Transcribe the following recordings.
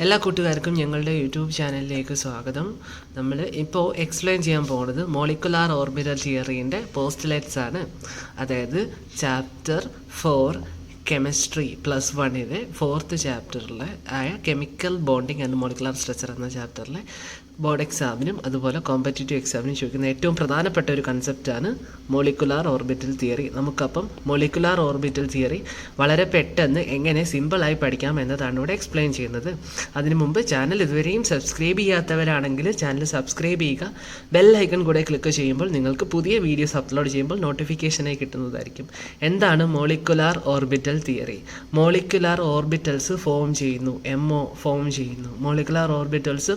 എല്ലാ കൂട്ടുകാർക്കും ഞങ്ങളുടെ യൂട്യൂബ് ചാനലിലേക്ക് സ്വാഗതം. നമ്മൾ ഇപ്പോൾ എക്സ്പ്ലെയിൻ ചെയ്യാൻ പോകുന്നത് മോളിക്കുലാർ ഓർബിറ്റൽ തിയറീൻ്റെ പോസ്റ്റുലേറ്റ്സ് ആണ്. അതായത് ചാപ്റ്റർ 4 കെമിസ്ട്രി +1 4th ചാപ്റ്ററിലെ ആയ chemical bonding and molecular structure എന്ന ചാപ്റ്ററിലെ ബോർഡ് എക്സാമിനും അതുപോലെ കോമ്പറ്റേറ്റീവ് എക്സാമിനും ചോദിക്കുന്ന ഏറ്റവും പ്രധാനപ്പെട്ട ഒരു കൺസെപ്റ്റാണ് മോളിക്കുലാർ ഓർബിറ്റൽ തിയറി. നമുക്കപ്പം മോളിക്കുലാർ ഓർബിറ്റൽ തിയറി വളരെ പെട്ടെന്ന് എങ്ങനെ സിമ്പിളായി പഠിക്കാം എന്നതാണ് ഇവിടെ എക്സ്പ്ലെയിൻ ചെയ്യുന്നത്. അതിനു മുമ്പ് ചാനൽ ഇതുവരെയും സബ്സ്ക്രൈബ് ചെയ്യാത്തവരാണെങ്കിൽ ചാനൽ സബ്സ്ക്രൈബ് ചെയ്യുക. ബെൽ ഐക്കൺ കൂടെ ക്ലിക്ക് ചെയ്യുമ്പോൾ നിങ്ങൾക്ക് പുതിയ വീഡിയോസ് അപ്ലോഡ് ചെയ്യുമ്പോൾ നോട്ടിഫിക്കേഷനായി കിട്ടുന്നതായിരിക്കും. എന്താണ് molecular orbital theory? Molecular orbitals form ചെയ്യുന്നു, MO ഫോം ചെയ്യുന്നു. മോളിക്കുലാർ ഓർബിറ്റൽസ്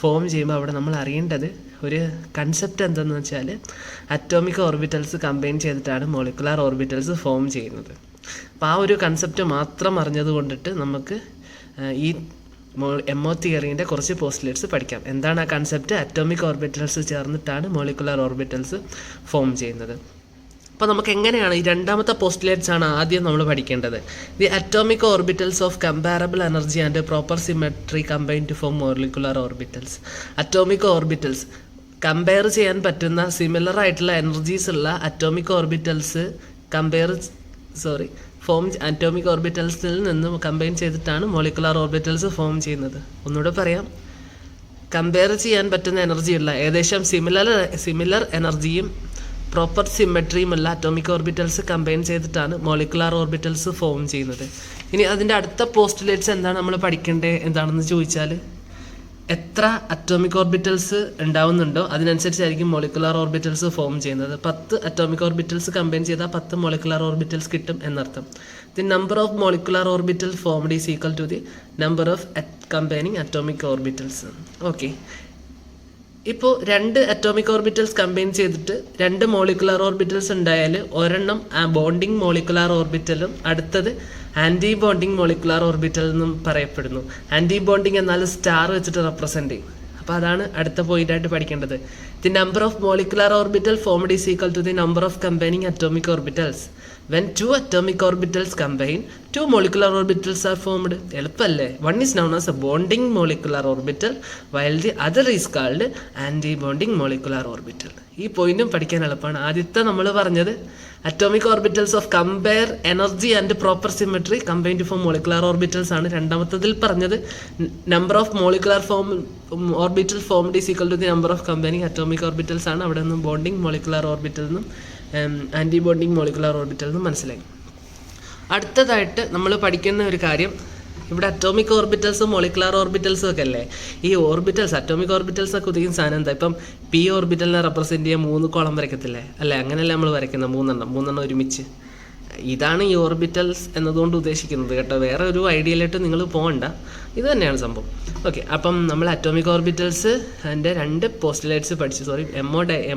ഫോം ചെയ്യുമ്പോൾ അവിടെ നമ്മൾ അറിയേണ്ടത് ഒരു കൺസെപ്റ്റ് എന്തെന്ന് വെച്ചാൽ അറ്റോമിക് ഓർബിറ്റൽസ് കമ്പൈൻ ചെയ്തിട്ടാണ് മോളിക്കുലാർ ഓർബിറ്റൽസ് ഫോം ചെയ്യുന്നത്. അപ്പോൾ ആ ഒരു കൺസെപ്റ്റ് മാത്രം അറിഞ്ഞത് കൊണ്ടിട്ട് നമുക്ക് ഈ MO തിയറീൻ്റെ കുറച്ച് പോസ്റ്റുലേറ്റ്സ് പഠിക്കാം. എന്താണ് ആ കൺസെപ്റ്റ്? അറ്റോമിക് ഓർബിറ്റൽസ് ചേർന്നിട്ടാണ് മോളിക്കുലാർ ഓർബിറ്റൽസ് ഫോം ചെയ്യുന്നത്. അപ്പോൾ നമുക്ക് എങ്ങനെയാണ് ഈ രണ്ടാമത്തെ പോസ്റ്റുലേറ്റ്സ് ആണ് ആദ്യം നമ്മൾ പഠിക്കേണ്ടത്. The atomic orbitals of comparable energy and proper symmetry combine to form molecular orbitals. Atomic orbitals compare ചെയ്യാൻ പറ്റുന്ന സിമിലർ ആയിട്ടുള്ള എനർജീസ് ഉള്ള അറ്റോമിക് ഓർബിറ്റൽസ് അറ്റോമിക് ഓർബിറ്റൽസിൽ നിന്ന് കമ്പൈൻ ചെയ്തിട്ടാണ് മോളിക്കുലാർ ഓർബിറ്റൽസ് ഫോം ചെയ്യുന്നത്. ഒന്നുകൂടെ പറയാം. കമ്പയർ ചെയ്യാൻ പറ്റുന്ന എനർജിയുള്ള ഏകദേശം സിമിലർ എനർജിയും പ്രോപ്പർ സിമെട്രിയുമുള്ള അറ്റോമിക് ഓർബിറ്റൽസ് കമ്പൈൻ ചെയ്തിട്ടാണ് മോളിക്കുലാർ ഓർബിറ്റൽസ് ഫോം ചെയ്യുന്നത്. ഇനി അതിൻ്റെ അടുത്ത പോസ്റ്റുലേറ്റ്സ് എന്താണ് നമ്മൾ പഠിക്കേണ്ടത് എന്താണെന്ന് ചോദിച്ചാൽ, എത്ര അറ്റോമിക് ഓർബിറ്റൽസ് ഉണ്ടാവുന്നുണ്ടോ അതിനനുസരിച്ചായിരിക്കും മോളിക്കുലാർ ഓർബിറ്റൽസ് ഫോം ചെയ്യുന്നത്. 10 അറ്റോമിക് ഓർബിറ്റൽസ് കമ്പൈൻ ചെയ്താൽ 10 മോളിക്കുലാർ ഓർബിറ്റൽസ് കിട്ടും എന്നർത്ഥം. The number of molecular orbital formed is equal to the number of combining atomic orbitals. Okay, ഇപ്പോൾ 2 അറ്റോമിക് ഓർബിറ്റൽസ് കമ്പൈൻ ചെയ്തിട്ട് 2 മോളിക്കുലാർ ഓർബിറ്റൽസ് ഉണ്ടായാൽ ഒരെണ്ണം ബോണ്ടിങ് മോളിക്കുലാർ ഓർബിറ്റലും അടുത്തത് anti bonding molecular orbital എന്നും പറയപ്പെടുന്നു. ആൻറ്റി ബോണ്ടിങ് എന്നാൽ സ്റ്റാർ വെച്ചിട്ട് റെപ്രസെൻറ്റ് ചെയ്യും. അപ്പോൾ അതാണ് അടുത്ത പോയിന്റായിട്ട് പഠിക്കേണ്ടത്. The number of molecular orbital formed is equal to the number of combining atomic orbitals. When 2 atomic orbitals combine, 2 molecular orbitals are formed. എളുപ്പമല്ലേ? One is known as a bonding molecular orbital while the other is called anti-bonding molecular orbital. ഈ പോയിന്റും പഠിക്കാൻ എളുപ്പമാണ്. ആദ്യത്തെ നമ്മൾ പറഞ്ഞത് atomic orbitals of compare energy and proper symmetry combine to form molecular orbitals ആണ്. രണ്ടാമത്തതിൽ പറഞ്ഞത് number of molecular orbital formed is equal to the number of combining atomic orbitals ആണ്. അവിടെ നിന്നും ബോണ്ടിങ് മോളിക്കുലാർ ഓർബിറ്റൽ നിന്നും ആൻറ്റി ബോണ്ടിങ് മോളിക്കുലാർ ഓർബിറ്റൽ നിന്നും മനസ്സിലായി. അടുത്തതായിട്ട് നമ്മൾ പഠിക്കുന്ന ഒരു കാര്യം, ഇവിടെ അറ്റോമിക് ഓർബിറ്റൽസും മോളിക്കുലാർ ഓർബിറ്റൽസും ഒക്കെ അല്ലേ. ഈ ഓർബിറ്റൽസ് അറ്റോമിക് ഓർബിറ്റൽസ് ഒക്കെ ഉദ്ദേശിക്കുന്ന സാധനം എന്താ? ഇപ്പം P ഓർബിറ്റലിനെ റെപ്രസെൻറ്റ് ചെയ്യാൻ 3 കോളം വരയ്ക്കത്തില്ലേ അല്ലേ? അങ്ങനെയല്ലേ നമ്മൾ വരയ്ക്കുന്നത്, 3 ഒരുമിച്ച്. ഇതാണ് ഈ ഓർബിറ്റൽസ് എന്നതുകൊണ്ട് ഉദ്ദേശിക്കുന്നത് കേട്ടോ. വേറെ ഒരു ഐഡിയയിലായിട്ട് നിങ്ങൾ പോകണ്ട, ഇത് തന്നെയാണ് സംഭവം. ഓക്കെ, അപ്പം നമ്മൾ അറ്റോമിക് ഓർബിറ്റൽസ് അതിൻ്റെ 2 പോസ്റ്റുലേറ്റ്സ് പഠിച്ചു.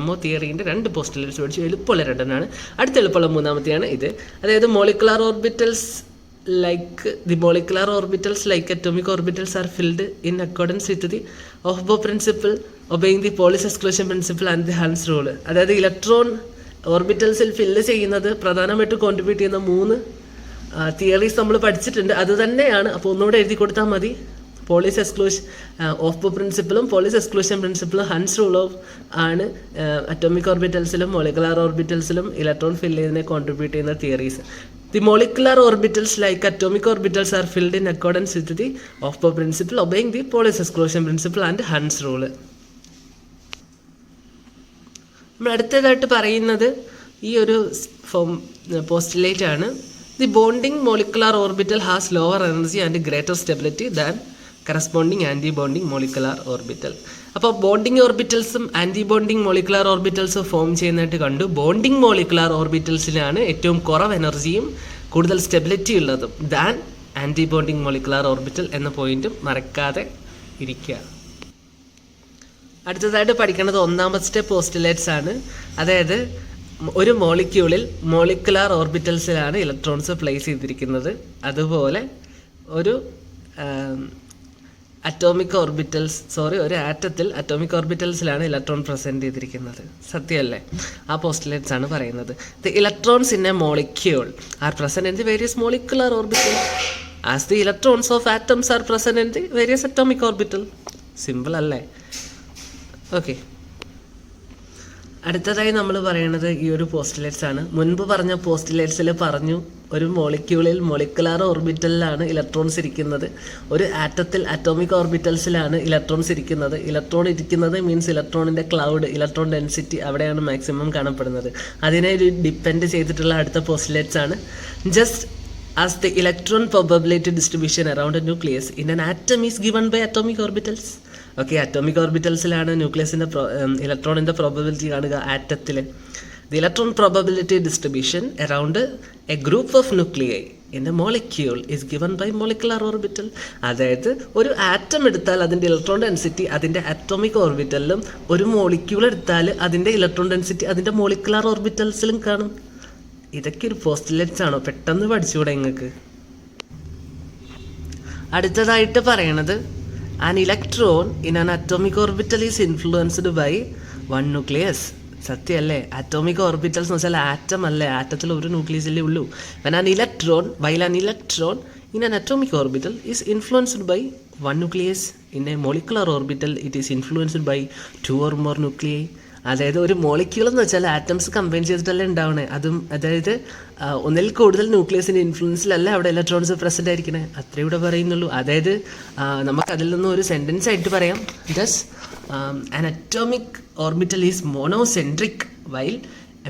MO തിയറീൻ്റെ 2 പോസ്റ്റുലേറ്റ്സ് പഠിച്ചു. എളുപ്പമുള്ള 2 അടുത്ത എളുപ്പമുള്ള 3ാമത്തെയാണ് ഇത്. അതായത് molecular orbitals like atomic orbitals are filled in accordance with the Ohbo principle, obeying the Pauli's exclusion principle and the Hans rule. അതായത് ഇലക്ട്രോൺ ഓർബിറ്റൽസിൽ ഫില്ല് ചെയ്യുന്നത് പ്രധാനമായിട്ട് കോൺട്രിബ്യൂട്ട് ചെയ്യുന്ന 3 തിയറീസ് നമ്മൾ പഠിച്ചിട്ടുണ്ട്. അത് തന്നെയാണ്. അപ്പോൾ ഒന്നുകൂടെ എഴുതി കൊടുത്താൽ മതി. പോളിസ് എക്സ്ക്ലൂഷൻ ഓഫ് പ്രിൻസിപ്പിളും പോളിസ് എക്സ്ക്ലൂഷൻ പ്രിൻസിപ്പിളും ഹൻസ് റൂളും ആണ് അറ്റോമിക് ഓർബിറ്റൽസിലും മോളിക്കുലാർ ഓർബിറ്റൽസിലും ഇലക്ട്രോൺ ഫില്ല് ചെയ്യുന്നതിനെ കോൺട്രിബ്യൂട്ട് ചെയ്യുന്ന theories. The molecular orbitals like atomic orbitals are filled in accordance with the Ohbo principle, obeying the Pauli's exclusion principle and Hans rule. നമ്മൾ അടുത്തതായിട്ട് പറയുന്നത് ഈ ഒരു പോസ്റ്റുലേറ്റ് ആണ്. The bonding molecular orbital has lower energy and greater stability than corresponding anti bonding molecular orbital. അപ്പോൾ bonding ഓർബിറ്റൽസും anti bonding molecular ഓർബിറ്റൽസും form ചെയ്യുന്നതായിട്ട് കണ്ടു. ബോണ്ടിങ് മോളിക്കുലാർ ഓർബിറ്റൽസിലാണ് ഏറ്റവും കുറവ് എനർജിയും കൂടുതൽ സ്റ്റെബിലിറ്റി ഉള്ളതും than anti bonding molecular orbital എന്ന പോയിന്റും മറക്കാതെ ഇരിക്കുക. അടുത്തതായിട്ട് പഠിക്കേണ്ടത് 1ാമത്തെ പോസ്റ്റുലേറ്റ്സ് ആണ്. അതായത് ഒരു മോളിക്യൂളിൽ മോളിക്കുലാർ ഓർബിറ്റൽസിലാണ് ഇലക്ട്രോൺസ് പ്ലേസ് ചെയ്തിരിക്കുന്നത്. അതുപോലെ ഒരു ഒരു ആറ്റത്തിൽ അറ്റോമിക് ഓർബിറ്റൽസിലാണ് ഇലക്ട്രോൺ പ്രസൻറ്റ് ചെയ്തിരിക്കുന്നത്. സത്യമല്ലേ? ആ പോസ്റ്റുലേറ്റ്സ് ആണ് പറയുന്നത്. The electrons in a molecule are present in the various molecular orbital as the electrons of atoms are present in the various atomic orbital. Simple അല്ലേ? ഓക്കെ, അടുത്തതായി നമ്മൾ പറയുന്നത് ഈ ഒരു പോസ്റ്റുലേറ്റ്സ് ആണ്. മുൻപ് പറഞ്ഞ പോസ്റ്റുലേറ്റ്സിൽ പറഞ്ഞു ഒരു മോളിക്യൂളിൽ മൊളിക്കുലാർ ഓർബിറ്റലിലാണ് ഇലക്ട്രോൺസ് ഇരിക്കുന്നത്, ഒരു ആറ്റത്തിൽ അറ്റോമിക് ഓർബിറ്റൽസിലാണ് ഇലക്ട്രോൺസ് ഇരിക്കുന്നത്. ഇലക്ട്രോൺ ഇരിക്കുന്നത് മീൻസ് ഇലക്ട്രോണിൻ്റെ ക്ലൗഡ്, ഇലക്ട്രോൺ ഡെൻസിറ്റി അവിടെയാണ് മാക്സിമം കാണപ്പെടുന്നത്. അതിനെ ഡിപ്പെൻഡ് ചെയ്തിട്ടുള്ള അടുത്ത പോസ്റ്റുലേറ്റ്സ് ആണ്. Just as the electron probability distribution around a nucleus in an atom is given by atomic orbitals. Okay, atomic ഓർബിറ്റൽസിലാണ് ന്യൂക്ലിയസിൻ്റെ ഇലക്ട്രോണിൻ്റെ പ്രോബബിലിറ്റി കാണുക ആറ്റത്തിൽ. The electron probability distribution around a group of nuclei in a molecule is given by molecular orbital. അതായത് ഒരു ആറ്റം എടുത്താൽ അതിൻ്റെ ഇലക്ട്രോൺ ഡെൻസിറ്റി അതിൻ്റെ അറ്റോമിക് ഓർബിറ്റലിലും, ഒരു മോളിക്യൂൾ എടുത്താൽ അതിൻ്റെ ഇലക്ട്രോൺ ഡെൻസിറ്റി അതിൻ്റെ മോളിക്കുലാർ ഓർബിറ്റൽസിലും കാണും. ഇതൊക്കെ ഒരു പോസ്റ്റുലേറ്റ്സ് ആണോ? പെട്ടെന്ന് പഠിച്ചുകൂടെ നിങ്ങൾക്ക്? അടുത്തതായിട്ട് പറയണത് an electron in an atomic orbital is influenced by one nucleus. സത്യമല്ലേ? അറ്റോമിക് ഓർബിറ്റൽസ് എന്ന് വെച്ചാൽ ആറ്റം അല്ലേ, ആറ്റത്തിൽ ഒരു ന്യൂക്ലിയസല്ലേ ഉള്ളൂ. when an electron in an atomic orbital is influenced by one nucleus, in a molecular orbital it is influenced by two or more nuclei. അതായത് ഒരു molecule എന്ന് വെച്ചാൽ ആറ്റംസ് കമ്പൈൻ ചെയ്തിട്ടല്ലേ ഉണ്ടാവണേ. അതും അതായത് ഒന്നിൽ കൂടുതൽ ന്യൂക്ലിയസിൻ്റെ ഇൻഫ്ലുവൻസിലല്ല അവിടെ ഇലക്ട്രോൺസ് പ്രസൻ്റ് ആയിരിക്കണേ. അത്രേ ഇവിടെ പറയുന്നുള്ളൂ. അതായത് നമുക്കതിൽ നിന്ന് ഒരു സെൻറ്റൻസ് ആയിട്ട് പറയാം. Thus an atomic orbital is monocentric while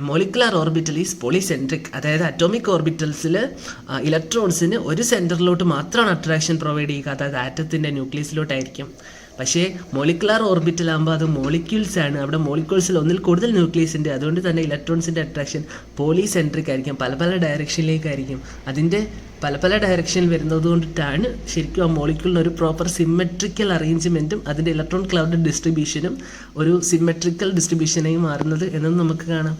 a molecular orbital is polycentric. അതായത് അറ്റോമിക് ഓർബിറ്റൽസിൽ ഇലക്ട്രോൺസിന് ഒരു സെൻറ്ററിലോട്ട് മാത്രമാണ് അട്രാക്ഷൻ പ്രൊവൈഡ് ചെയ്യുക, അതായത് ആറ്റത്തിൻ്റെ ന്യൂക്ലിയസിലോട്ടായിരിക്കും. പക്ഷേ മോളിക്കുലാർ ഓർബിറ്റലാകുമ്പോൾ അത് മോളിക്യൂൾസ് ആണ്, അവിടെ മോളിക്യൂൾസിൽ ഒന്നിൽ കൂടുതൽ ന്യൂക്ലിയസിൻ്റെ, അതുകൊണ്ട് തന്നെ ഇലക്ട്രോൺസിൻ്റെ അട്രാക്ഷൻ പോളിസെൻട്രിക് ആയിരിക്കും, പല പല ഡയറക്ഷനിലേക്കായിരിക്കും. അതിൻ്റെ പല പല ഡയറക്ഷനിൽ വരുന്നത് കൊണ്ടിട്ടാണ് ശരിക്കും ആ മോളിക്യൂളിന് ഒരു പ്രോപ്പർ സിമെട്രിക്കൽ അറേഞ്ച്മെൻറ്റും അതിൻ്റെ ഇലക്ട്രോൺ ക്ലൗഡ് ഡിസ്ട്രിബ്യൂഷനും ഒരു സിമെട്രിക്കൽ ഡിസ്ട്രിബ്യൂഷനായി മാറുന്നത് എന്നും നമുക്ക് കാണാം.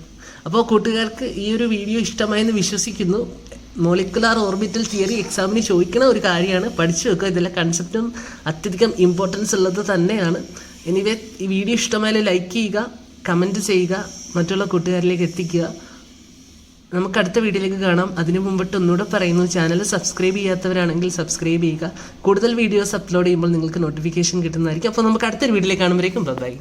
അപ്പോൾ കൂട്ടുകാർക്ക് ഈ ഒരു വീഡിയോ ഇഷ്ടമായെന്ന് വിശ്വസിക്കുന്നു. മോളിക്കുലാർ ഓർബിറ്റൽ തിയറി എക്സാമിന് ചോദിക്കുന്ന ഒരു കാര്യമാണ്, പഠിച്ചു വെക്കുക. ഇതിലെ കൺസെപ്റ്റും അത്യധികം ഇമ്പോർട്ടൻസ് ഉള്ളത് തന്നെയാണ്. എനിവേ, ഈ വീഡിയോ ഇഷ്ടമായാലും ലൈക്ക് ചെയ്യുക, കമൻറ്റ് ചെയ്യുക, മറ്റുള്ള കൂട്ടുകാരിലേക്ക് എത്തിക്കുക. നമുക്ക് അടുത്ത വീഡിയോയിലേക്ക് കാണാം. അതിനു മുമ്പിട്ട് ഒന്നുകൂടെ പറയുന്നു, ചാനൽ സബ്സ്ക്രൈബ് ചെയ്യാത്തവരാണെങ്കിൽ സബ്സ്ക്രൈബ് ചെയ്യുക. കൂടുതൽ വീഡിയോസ് അപ്ലോഡ് ചെയ്യുമ്പോൾ നിങ്ങൾക്ക് നോട്ടിഫിക്കേഷൻ കിട്ടുന്നതായിരിക്കും. അപ്പോൾ നമുക്ക് അടുത്തൊരു വീഡിയോയിലേക്ക് കാണുമ്പോഴേക്കും ബൈ.